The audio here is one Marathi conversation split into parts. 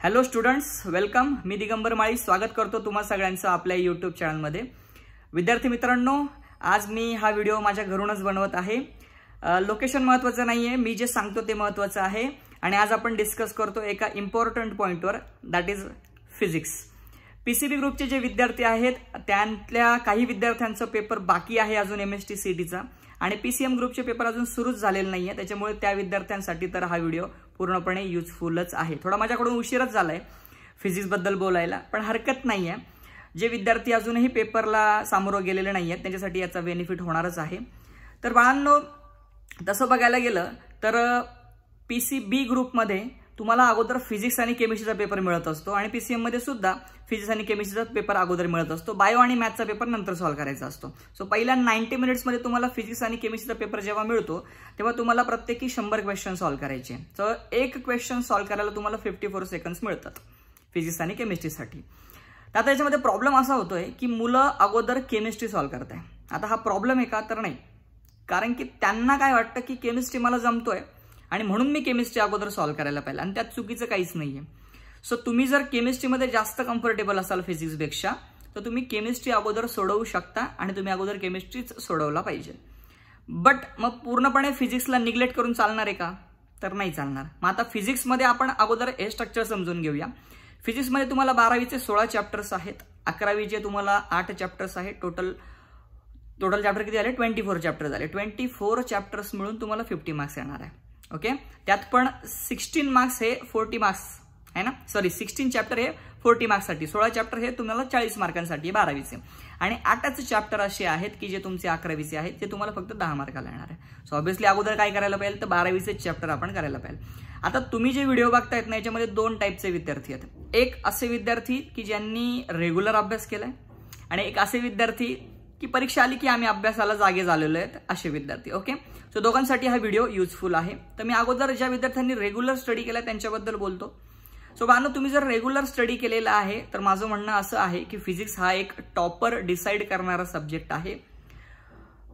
Hello students, welcome. मी दिगंबर माळी स्वागत करतो तुम्हा सगळ्यांचं आपल्या यूट्यूब चॅनलमध्ये. विद्यार्थी मित्रांनो, आज मी हा व्हिडिओ माझ्या घरूनच बनवत आहे. लोकेशन महत्त्वाचं नाहीये, मी जे सांगतो ते महत्त्वाचं आहे. आणि आज आपण डिस्कस करतो एका इम्पॉर्टंट पॉइंटवर, दॅट इज फिजिक्स. पीसीबी ग्रुपचे जे विद्यार्थी आहेत त्यातल्या काही विद्यार्थ्यांचा पेपर बाकी आहे अजून MST CETचा, आणि PCM ग्रुपचे पेपर अजून सुरूच झालेले नाहीये. त्याच्यामुळे त्या विद्यार्थ्यांसाठी तर हा व्हिडिओ पूर्णपणे युजफुलच आहे. थोडा माझ्याकडून उशीरच झालाय फिजिक्स बद्दल बोलायला, पण हरकत नाहीये. जे विद्यार्थी अजूनही पेपरला सामोरं गेलेले नाहीयेत त्यांच्यासाठी याचा बेनिफिट होणारच आहे. तर बाळांनो, तसं बघायला गेलं तर PCB ग्रुपमध्ये तुम्हाला अगोदर फिजिक्स आणि केमिस्ट्रीचा पेपर मिळत असतो, आणि PCM मध्ये सुद्धा फिजिक्स आणि केमिस्ट्रीचा पेपर अगोदर मिळत असतो. बायो आणि मॅथचा पेपर नंतर सॉल्व्ह करायचा असतो. सो पहिल्या 90 मिनिट्समध्ये तुम्हाला फिजिक्स आणि केमिस्ट्रीचा पेपर जेव्हा मिळतो तेव्हा तुम्हाला प्रत्येकी 100 क्वेश्चन सॉल्व्ह करायचे. तर एक क्वेश्चन सॉल्व्ह करायला तुम्हाला 54 सेकंड्स मिळतात फिजिक्स आणि केमिस्ट्रीसाठी. आता याच्यामध्ये प्रॉब्लेम असा होतोय की मुलं अगोदर केमिस्ट्री सॉल्व्ह करताय. आता हा प्रॉब्लेम आहे का? तर नाही, कारण की त्यांना काय वाटतं की केमिस्ट्री मला जमतोय आणि म्हणून मी केमिस्ट्री अगोदर सॉल्व्ह करायला पाहिजे, आणि त्यात चुकीचं काहीच नाहीये. सो तुम्ही जर केमिस्ट्रीमध्ये जास्त कम्फर्टेबल असाल फिजिक्सपेक्षा, तर तुम्ही केमिस्ट्री अगोदर सोडवू शकता आणि तुम्ही अगोदर केमिस्ट्रीच सोडवला पाहिजे. बट मग पूर्णपणे फिजिक्सला निग्लेक्ट करून चालणार आहे का? तर नाही चालणार. मग आता फिजिक्समध्ये आपण अगोदर हे स्ट्रक्चर समजून घेऊया. फिजिक्समध्ये तुम्हाला 12वीचे 16 चॅप्टर्स आहेत, 11वीचे तुम्हाला 8 चॅप्टर्स आहेत. टोटल चॅप्टर किती झाले? 24 चॅप्टर झाले. 24 चॅप्टर्स मिळून तुम्हाला 50 मार्क्स येणार आहे. ओके, त्यात पण 16 मार्क्स हे 40 मार्क्स आहे ना, सॉरी 16 चॅप्टर हे 40 मार्क्ससाठी, 16 चॅप्टर हे तुम्हाला 40 मार्कांसाठी 12वीचे, आणि 8च चॅप्टर असे आहेत की जे तुमचे 11वीचे आहेत, ते तुम्हाला फक्त 10 मार्काला येणार आहे. सो ऑब्व्हियसली अगोदर काय करायला पाहिजे? तर 12वीचे चॅप्टर आपण करायला पाहिजे. आता तुम्ही जे व्हिडिओ बघतायत ना, याच्यामध्ये 2 टाईपचे विद्यार्थी आहेत. एक असे विद्यार्थी की ज्यांनी रेग्युलर अभ्यास केलाय, आणि एक असे विद्यार्थी की परीक्षा आली की आम्ही अभ्यासाला जागे झालेलो आहेत, असे विद्यार्थी. ओके, सो दोघांसाठी हा व्हिडिओ युजफुल आहे. तर मी अगोदर ज्या विद्यार्थ्यांनी रेग्युलर स्टडी केला त्यांच्याबद्दल बोलतो. सो बानो, तुम्ही जर रेग्युलर स्टडी केलेला आहे तर माझं म्हणणं असं आहे की फिजिक्स हा एक टॉपर डिसाईड करणारा सब्जेक्ट आहे.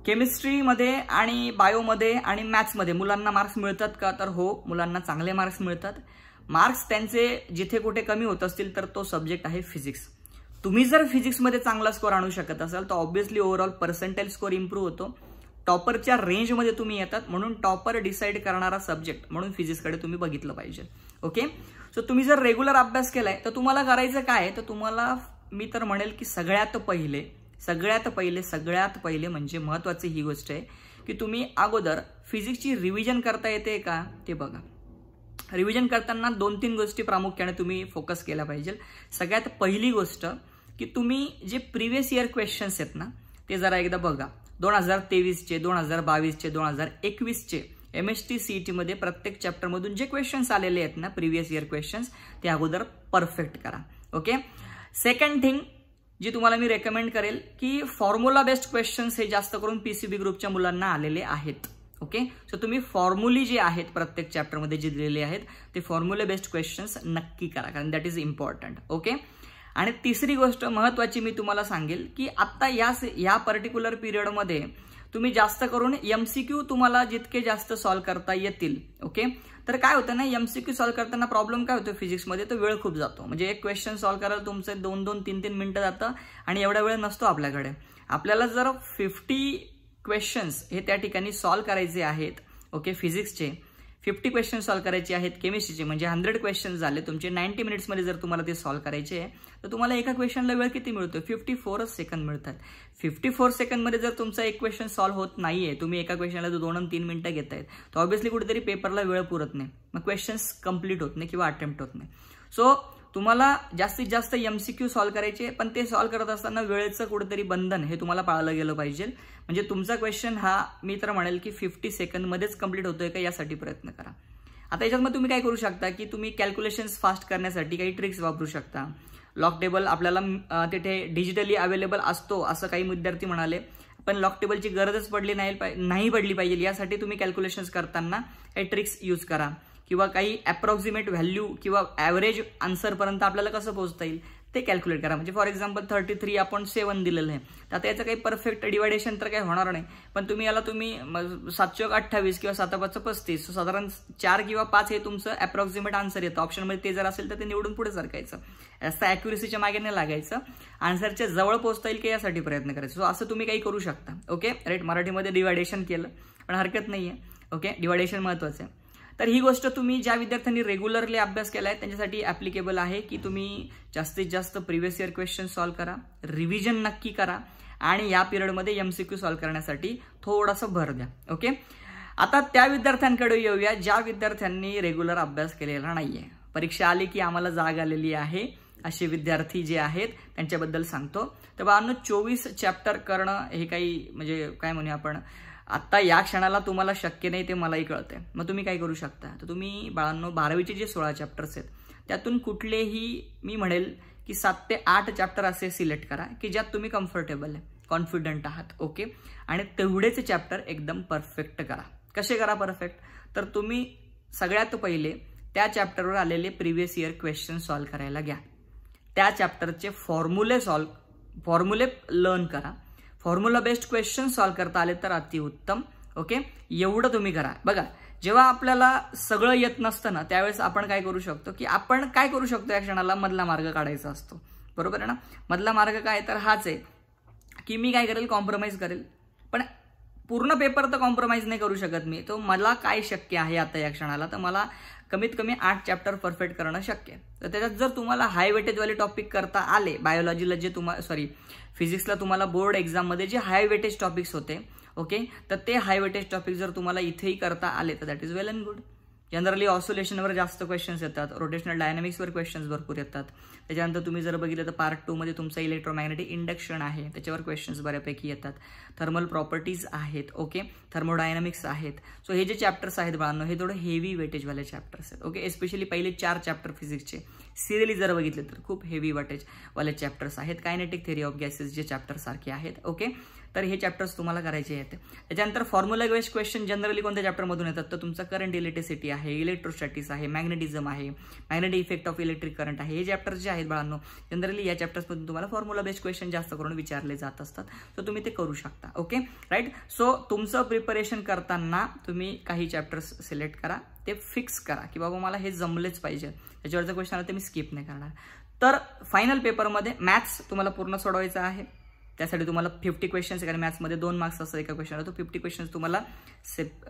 केमिस्ट्रीमध्ये आणि बायोमध्ये आणि मॅथ्समध्ये मुलांना मार्क्स मिळतात का? तर हो, मुलांना चांगले मार्क्स मिळतात. मार्क्स त्यांचे जिथे कुठे कमी होत असतील तर तो सब्जेक्ट आहे फिजिक्स. तुम्ही जर फिजिक्समध्ये चांगला स्कोर आणू शकत असाल तर obviously overall percentage score improve होतो. टॉपरच्या रेंजमध्ये तुम्ही येतात, म्हणून टॉपर डिसाईड करणारा सब्जेक्ट म्हणून फिजिक्सकडे तुम्ही बघितलं पाहिजे. ओके, सो तुम्ही जर रेग्युलर अभ्यास केलाय तर तुम्हाला करायचं काय? तर तुम्हाला मी तर म्हणेल की सगळ्यात पहिले म्हणजे महत्वाची ही गोष्ट आहे की तुम्ही अगोदर फिजिक्सची रिव्हिजन करता येते का ते बघा. रिव्हिजन करताना 2-3 गोष्टी प्रामुख्याने तुम्ही फोकस केल्या पाहिजे. सगळ्यात पहिली गोष्ट की तुम्ही जे प्रिव्हियस इयर क्वेश्चन्स आहेत ना, ते जरा एकदा बघा. 2023चे, 2022चे, 2021चे MST CET मध्ये प्रत्येक चॅप्टरमधून जे क्वेश्चन्स आलेले आहेत ना, प्रिव्हियस इयर क्वेश्चन्स, ते अगोदर परफेक्ट करा. ओके, सेकंड थिंग जी तुम्हाला मी रेकमेंड करेल की फॉर्म्युला बेस्ड क्वेश्चन्स हे जास्त करून PCB ग्रुपच्या मुलांना आलेले आहेत. ओके, सो तुम्ही फॉर्म्युली जे आहेत प्रत्येक चॅप्टरमध्ये जे दिलेले आहेत ते फॉर्म्युला बेस्ड क्वेश्चन्स नक्की करा, कारण दॅट इज इम्पॉर्टंट. ओके, आणि तिसरी गोष्ट महत्वाची मी तुम्हाला सांगेल की आता या पर्टिक्युलर पिरियडमध्ये तुम्ही जास्त करून MCQ तुम्हाला जितके जास्त सॉल्व्ह करता येतील. ओके, तर काय होतं ना, MCQ सॉल्व्ह करताना प्रॉब्लेम काय होतो फिजिक्समध्ये, तर वेळ खूप जातो. म्हणजे एक क्वेश्चन सॉल्व्ह करायला तुमचं 2-2, 3-3 मिनिटं जातं, आणि एवढा वेळ नसतो आपल्याकडे. आपल्याला जर 50 क्वेश्चन्स हे त्या ठिकाणी सॉल्व्ह करायचे आहेत, ओके, फिजिक्सचे 50 क्वेश्चन सॉल्व्ह करायचे आहेत, केमिस्ट्रीचे म्हणजे 100 क्वेश्चन झाले तुमचे. 90 मिनिट्समध्ये जर तुम्हाला ते सॉल्व्ह करायचे आहे तर तुम्हाला एका क्वेश्चनला वेळ किती मिळतो? 54 सेकंद मिळतात. 54 सेकंदमध्ये जर तुमचा एक क्वेश्चन सॉल्व्ह होत नाहीये, तुम्ही एका क्वेश्चनला 2-3 मिनिटं घेतायत, तर ऑब्व्हियसली कुठेतरी पेपरला वेळ पुरत नाही, मग क्वेश्चन्स कंप्लीट होत नाही किंवा अटेम्प्ट होत नाही. सो तुम्हाला जास्तीत जास्त MCQ सॉल्व्ह करायचे, पण ते सॉल्व्ह करत असताना वेळेचं कुठेतरी बंधन हे तुम्हाला पाळलं गेलं पाहिजे. म्हणजे तुमचा क्वेश्चन हा मी तर म्हणेल की 50 सेकंदमध्येच कंप्लीट होतोय का यासाठी प्रयत्न करा. आता याच्यात मग तुम्ही काय करू शकता की तुम्ही कॅल्क्युलेशन्स फास्ट करण्यासाठी काही ट्रिक्स वापरू शकता. लॉक टेबल आपल्याला तिथे डिजिटली अवेलेबल असतो असं काही विद्यार्थी म्हणाले, पण लॉक टेबलची गरजच नाही पडली पाहिजे यासाठी तुम्ही कॅल्क्युलेशन्स करताना काही ट्रिक्स यूज करा, किंवा काही अप्रॉक्सिमेट व्हॅल्यू किंवा ॲव्हरेज आन्सरपर्यंत आपल्याला कसं पोहोचता येईल ते कॅल्क्युलेट करा. म्हणजे फॉर एक्झाम्पल 33 आपण 7 दिलेलं आहे, तर आता याचं काही परफेक्ट डिवायडेशन तर काही होणार नाही, पण तुम्ही याला तुम्ही 7×28 किंवा 7×35 साधारण 4 किंवा 5 हे तुमचं अप्रॉक्सिमेट आन्सर येतं. ऑप्शनमध्ये ते जर असेल तर ते निवडून पुढे सरकायचं. जास्त ॲक्युरेसीच्या मागे नाही लागायचं, आन्सरच्या जवळ पोहोचता येईल की यासाठी प्रयत्न करायचा. सो असं तुम्ही काही करू शकता. Okay right. मराठीमध्ये डिवायडेशन केलं पण हरकत नाही आहे. ओके डिवायडेशन महत्त्वाचं आहे. तर ही गोष्ट तुम्ही ज्या विद्यार्थ्यांनी रेग्युलरली अभ्यास केला आहे त्यांच्यासाठी ॲप्लिकेबल आहे की तुम्ही जास्तीत जास्त प्रिव्हियस इयर क्वेश्चन सॉल्व्ह करा, रिव्हिजन नक्की करा आणि या पिरियडमध्ये MCQ सॉल्व्ह करण्यासाठी थोडासा भर द्या. ओके. आता त्या विद्यार्थ्यांकडे येऊया ज्या विद्यार्थ्यांनी रेग्युलर अभ्यास केलेला नाहीये. परीक्षा आली की आम्हाला जाग आलेली आहे असे विद्यार्थी जे आहेत त्यांच्याबद्दल सांगतो. तर बाळांनो 24 चॅप्टर करणं हे काही म्हणजे काय म्हणूया आपण आत्ता या क्षणाला तुम्हाला शक्य नाही ते मलाही कळतंय. मग तुम्ही काय करू शकता, तर तुम्ही बाळांनो 12वीचे जे 16 चॅप्टर्स आहेत त्यातून कुठलेही मी म्हणेल की 7 ते 8 चॅप्टर असे सिलेक्ट करा की ज्यात तुम्ही कम्फर्टेबल आहे, कॉन्फिडंट आहात. ओके. आणि तेवढेच चॅप्टर एकदम परफेक्ट करा. कसे करा परफेक्ट, तर तुम्ही सगळ्यात पहिले त्या चॅप्टरवर आलेले प्रिव्हियस इयर क्वेश्चन सॉल्व्ह करायला घ्या. त्या चॅप्टरचे फॉर्म्युले लर्न करा. फॉर्म्युला बेस्ड क्वेश्चन सॉल्व्ह करता आले तर अतिउत्तम. ओके. एवढं तुम्ही करा. बघा जेव्हा आपल्याला सगळं येत नसतं ना त्यावेळेस आपण काय करू शकतो की आपण काय करू शकतो या क्षणाला मधला मार्ग काढायचा असतो. बरोबर आहे ना. मधला मार्ग काय तर हाच आहे की मी काय करेल, कॉम्प्रोमाइज करेल. पण पूर्ण पेपर तर कॉम्प्रोमाइज नाही करू शकत मी. तो मला काय शक्य आहे आता या क्षणाला, तर मला कमीत कमी 8 चॅप्टर परफेक्ट करणं शक्य आहे. तर त्याच्यात जर तुम्हाला हाय वेटेजवाले टॉपिक करता आले, बायोलॉजीला जे फिजिक्सला तुम्हाला बोर्ड एक्झाममध्ये जे हाय वेटेज टॉपिक्स होते, ओके, तर ते हाय वेटेज टॉपिक जर तुम्हाला इथेही करता आले तर that is well and good. Generally ऑसोलेशनवर जास्त क्वेश्चन्स येतात, रोटेशनल डायनामिक्सवर क्वेश्चन्स भरपूर येतात. त्याच्यानंतर तुम्ही जर बघितलं तर पार्ट 2 मध्ये तुमचं इलेक्ट्रोमॅग्नेटिक इंडक्शन आहे, त्याच्यावर क्वेश्चन्स बऱ्यापैकी येतात. थर्मल प्रॉपर्टीज आहेत, ओके, थर्मोडायनामिक्स आहेत. सो हे जे चॅप्टर्स आहेत बाळांनो हे थोडं हेवी वेटेजवाले चॅप्टर्स आहेत. ओके. एस्पेशली पहिले 4 चॅप्टर फिजिक्सचे सिरियली जर बघितले तर खूप हेवी वेटेजवाले चॅप्टर्स आहेत. कायनेटिक थिअरी ऑफ गॅसेस जे चॅप्टर सारखे आहेत. ओके. तर हे चॅप्टर्स तुम्हाला करायचे आहेत. त्याच्यानंतर फॉर्म्युला बेस्ड क्वेश्चन जनरली कोणत्या चॅप्टरमधून येतात, तर तुमचा करंट इलेक्ट्रिसिटी आहे, इलेक्ट्रोस्टॅटिक्स आहे, मॅग्नेटिझम आहे, magnetic effect of electric current आहे. हे चॅप्टर्स जे आहेत बाळांनो जनरली या चॅप्टर्समधून तुम्हाला फॉर्म्युला बेस्ड क्वेश्चन जास्त करून विचारले जात असतात. सो तुम्ही ते करू शकता. Okay right. सो तुमचं प्रिपरेशन करताना तुम्ही काही चॅप्टर्स सिलेक्ट करा, ते फिक्स करा की बाबा मला हे जमलेच पाहिजे, त्याच्यावरचा क्वेश्चन आला तर मी स्किप नाही करणार. तर फायनल पेपरमध्ये मॅथ्स तुम्हाला पूर्ण सोडवायचं आहे. त्यासाठी तुम्हाला 50 क्वेश्चन्स, कारण मॅथ्समध्ये 2 मार्क्स असतात एका क्वेश्चनला, तो 50 क्वेश्चन्स तुम्हाला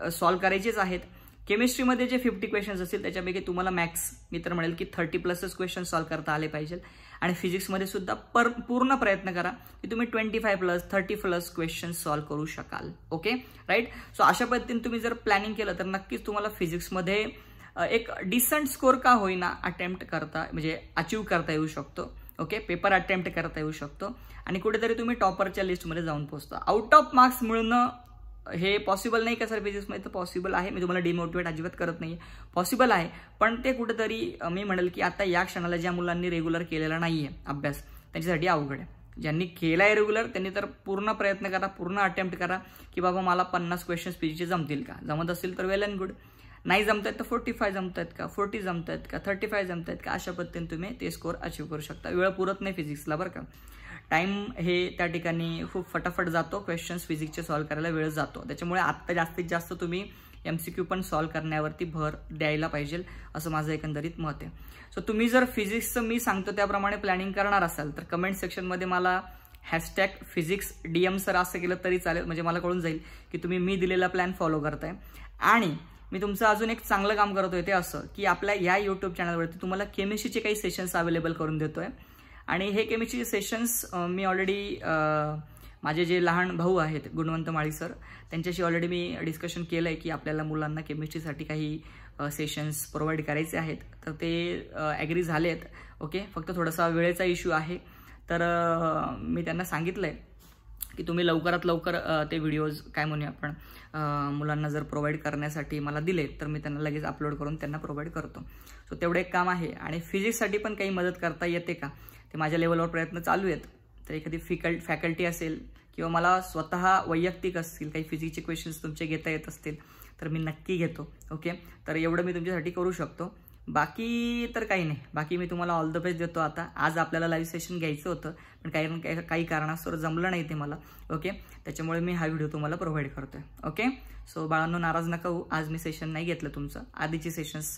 सॉल्व्ह करायचेच आहेत. केमिस्ट्रीमध्ये जे 50 क्वेश्चन्स असतील त्याच्यापैकी तुम्हाला मॅक्स मी तर म्हणेल की 30+ क्वेश्चन सॉल्व्ह करता आले पाहिजे. आणि फिजिक्समध्ये सुद्धा पूर्ण प्रयत्न करा की तुम्ही 25+, 30+ क्वेश्चन सॉल्व्ह करू शकाल. Okay right. सो अशा पद्धतीने तुम्ही जर प्लॅनिंग केलं तर नक्कीच तुम्हाला फिजिक्समध्ये एक डिसेंट स्कोर का होईना अचीव करता येऊ शकतो. ओके. पेपर अटेम्प्ट करता येऊ शकतो आणि कुठेतरी तुम्ही टॉपरच्या लिस्टमध्ये जाऊन पोहोचता. आउट ऑफ मार्क्स मिळणं हे पॉसिबल नाही का सर फिजिक्समध्ये, तर पॉसिबल आहे. मी तुम्हाला डिमोटिवेट अजिबात करत नाही, पॉसिबल आहे. पण ते कुठेतरी मी म्हणेल की आता या क्षणाला ज्या मुलांनी रेग्युलर केलेला नाहीये अभ्यास त्यांच्यासाठी अवघड आहे. ज्यांनी केलाय रेग्युलर त्यांनी तर पूर्ण प्रयत्न करा, पूर्ण अटेम्प्ट करा की बाबा मला 50 क्वेश्चन्स फिजिक्सचे जमतील का. जमत असेल तर वेल अँड गुड, नाही जमत आहेत तर 45 जमत आहेत का, 40 जमत आहेत का, 35 जमत आहेत का, अशा पद्धतीने तुम्ही ते स्कोर अचीव्ह करू शकता. वेळ पुरत नाही फिजिक्सला बरं का. टाइम हे त्या ठिकाणी खूप फटाफट जातो, क्वेश्चन्स फिजिक्सचे सॉल्व्ह करायला वेळ जातो. त्याच्यामुळे आत्ता जास्तीत जास्त तुम्ही MCQ पण सॉल्व्ह करण्यावरती भर द्यायला पाहिजे असं माझं एकंदरीत मत आहे. सो तुम्ही जर फिजिक्सचं मी सांगतो त्याप्रमाणे प्लॅनिंग करणार असाल तर कमेंट सेक्शनमध्ये मला #physicsdm सर असं केलं तरी चालेल, म्हणजे मला कळून जाईल की तुम्ही मी दिलेला प्लॅन फॉलो करताय. आणि मी तुमचं अजून एक चांगलं काम करतोय ते असं की आपल्या या यूट्यूब चॅनलवरती तुम्हाला केमिस्ट्रीचे काही सेशन्स अवेलेबल करून देतोय. आणि हे केमिस्ट्रीचे सेशन्स मी ऑलरेडी माझे जे लहान भाऊ आहेत गुणवंत माळी सर त्यांच्याशी ऑलरेडी मी डिस्कशन केलं आहे की आपल्याला मुलांना केमिस्ट्रीसाठी काही सेशन्स प्रोव्हाइड करायचे आहेत. तर ते ॲग्री झाले आहेत. ओके. फक्त थोडासा वेळेचा इश्यू आहे. तर मी त्यांना सांगितलं आहे की तुम्ही लवकरात लवकर ते व्हिडिओज काय म्हणूया आपण मुलांना जर प्रोव्हाइड करण्यासाठी मला दिले तर मी त्यांना लगेच अपलोड करून त्यांना प्रोव्हाइड करतो. सो तेवढं एक काम आहे. आणि फिजिक्ससाठी पण काही मदत करता येते का ते माझ्या लेवलवर प्रयत्न चालू आहेत. तर एखादी फॅकल्टी असेल किंवा मला स्वतः वैयक्तिक असतील काही फिजिक्सचे क्वेश्चन्स तुमचे घेता येत असतील तर मी नक्की घेतो. ओके. तर एवढं मी तुमच्यासाठी करू शकतो. बाकी तर काही नाही, बाकी मी तुम्हाला ऑल द बेस्ट देतो. आता आज आपल्याला लाईव्ह सेशन घ्यायचं होतं पण काही कारणास्तव जमलं नाही ते मला. ओके, त्याच्यामुळे मी हा व्हिडिओ तुम्हाला प्रोव्हाइड करतोय. ओके, सो बाळांनो नाराज नका होऊ, आज मी सेशन नाही घेतलं तुमचं. आधीची सेशन्स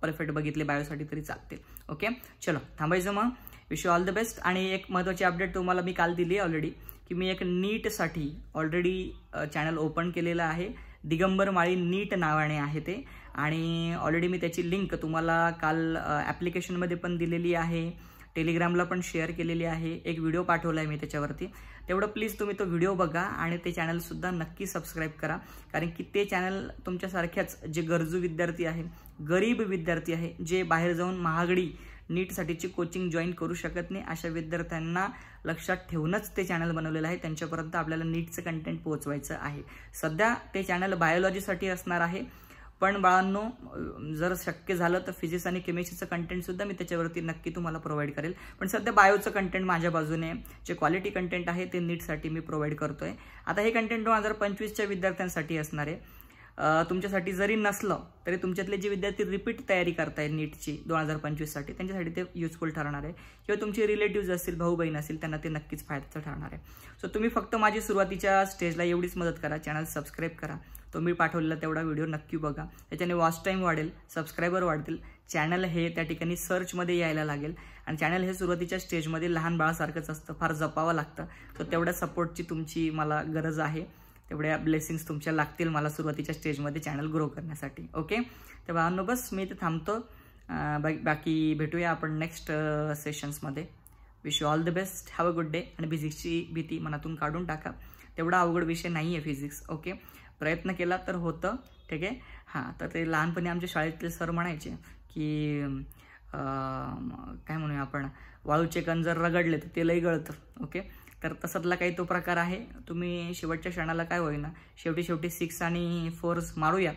परफेक्ट बघितले बायोसाठी तरी चालतील. ओके, चलो थांबायचं मग. Wish you all the best. आणि एक महत्त्वाची अपडेट तुम्हाला मी काल दिली आहे ऑलरेडी, की मी एक नीटसाठी ऑलरेडी चॅनल ओपन केलेलं आहे. दिगंबर माळी नीट नावाने आहे ते, आणि ऑलरेडी मी त्याची लिंक तुम्हाला काल ॲप्लिकेशनमध्ये पण दिलेली आहे, टेलिग्रामला पण शेअर केलेली आहे. एक व्हिडिओ पाठवला आहे मी त्याच्यावरती. तेवढं प्लीज तुम्ही तो व्हिडिओ बघा आणि ते चॅनलसुद्धा नक्की सबस्क्राईब करा, कारण की ते चॅनल तुमच्यासारख्याच जे गरजू विद्यार्थी आहे, गरीब विद्यार्थी आहे, जे बाहेर जाऊन महागडी नीटसाठीची कोचिंग जॉईन करू शकत नाही, अशा विद्यार्थ्यांना लक्षात ठेवूनच ते चॅनल बनवलेलं आहे. त्यांच्यापर्यंत आपल्याला नीटचं कंटेंट पोहोचवायचं आहे. सध्या ते चॅनल बायोलॉजीसाठी असणार आहे, पण बाळांनो जर शक्य झालं तर फिजिक्स आणि केमिस्ट्रीचं कंटेंटसुद्धा मी त्याच्यावरती नक्की तुम्हाला प्रोव्हाइड करेल. पण सध्या बायोचं कंटेंट माझ्या बाजूने जे क्वालिटी कंटेंट आहे ते नीटसाठी मी प्रोव्हाइड करतोय. आता हे कंटेंट 2025च्या विद्यार्थ्यांसाठी असणार आहे. तुमच्यासाठी जरी नसलं तरी तुमच्यातले जे विद्यार्थी रिपीट तयारी करताय नीटची 2025साठी, त्यांच्यासाठी ते युजफुल ठरणार आहे. किंवा तुमचे रिलेटिव्स असतील, भाऊ बहीण असतील, त्यांना ते नक्कीच फायद्याचं ठरणार आहे. सो तुम्ही फक्त माझी सुरुवातीच्या स्टेजला एवढीच मदत करा, चॅनल सबस्क्राईब करा, तो मी पाठवलेला तेवढा व्हिडिओ नक्की बघा. त्याच्याने वॉच टाईम वाढेल, सबस्क्रायबर वाढतील, चॅनल हे त्या ठिकाणी सर्चमध्ये यायला लागेल. आणि चॅनल हे सुरुवातीच्या स्टेजमध्ये लहान बाळासारखंच असतं, फार जपावं लागतं. सो तेवढ्या सपोर्टची तुमची मला गरज आहे, तेवढ्या ब्लेसिंग्स तुमच्या लागतील मला सुरुवातीच्या स्टेजमध्ये चॅनल ग्रो करण्यासाठी. ओके, तर बाळांनो बस मी इथे थांबतो. बाकी भेटूया आपण नेक्स्ट सेशन्समध्ये. Wish you all the best, have a good day. आणि फिजिक्सची भीती मनातून काढून टाका, तेवढा अवघड विषय नाही आहे फिजिक्स. ओके, प्रयत्न केला तर होतं. ठीक आहे. हां, तर ते लहानपणी आमच्या शाळेतले सर म्हणायचे की काय म्हणूया आपण, वाळूचे कण जर रगडले तर ते लई गळतं. ओके, तर तसातला काही तो प्रकार आहे. तुम्ही शेवटच्या क्षणाला काय होईना, शेवटी 6 आणि 4 मारूया.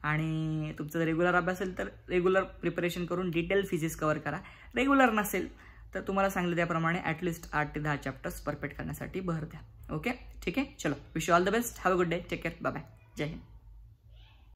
आणि तुमचं रेग्युलर अभ्यास असेल तर रेग्युलर प्रिपरेशन करून डिटेल फिजिक्स कव्हर करा. रेग्युलर नसेल तर तुम्हाला सांगितलं त्याप्रमाणे ॲटलिस्ट 8 ते 10 चॅप्टर्स परफेक्ट करण्यासाठी भर द्या. ओके, ठीक आहे. चलो, wish you all the best, have a good day, take care, bye bye, Jai Hind.